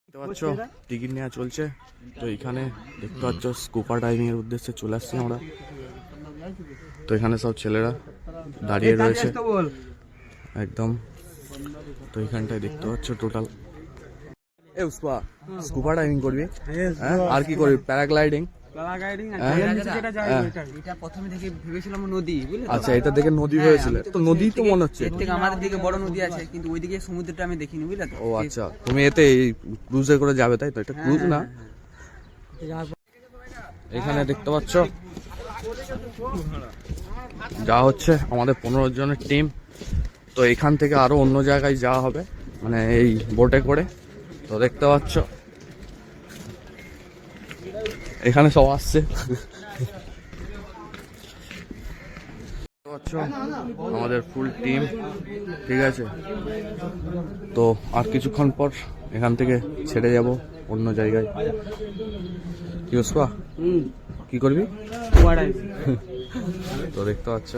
দেখতে পাচ্ছ টিকিট নেওয়া চলছে। তো এখানে দেখতে পাচ্ছ স্কুপা ডাইভিং এর উদ্দেশ্যে চলে আসছি আমরা। তো এখানে সব ছেলেরা দাঁড়িয়ে রয়েছে একদম। তো এখানটায় দেখতে পাচ্ছ টোটাল স্কুপা ডাইভিং করবি, হ্যাঁ আর কি করবি, প্যারাগ্লাইডিং। আচ্ছা, এটা দেখে নদী হয়েছিল, তো নদী তো মনে হচ্ছে আমাদের দিকে বড় নদী আছে, কিন্তু ওইদিকে সমুদ্রটা আমি দেখিনি, বুঝলে তো। ও আচ্ছা, তুমি এতে ক্রুজে করে যাবে তাই তো? এটা ক্রুজ না? এখানে দেখতে পাচ্ছ যা হচ্ছে আমাদের 15 জনের টিম। তো এখান থেকে আরো অন্য জায়গায় যাওয়া হবে, মানে এই বোটে করে। তো দেখতে পাচ্ছ এখানে সব আসছে। আমাদের ফুল টিম, ঠিক আছে। তো আর কিছুক্ষণ পর এখান থেকে ছেড়ে যাব অন্য জায়গায়। কি বুঝবা, কি করবি? তো দেখতে পাচ্ছ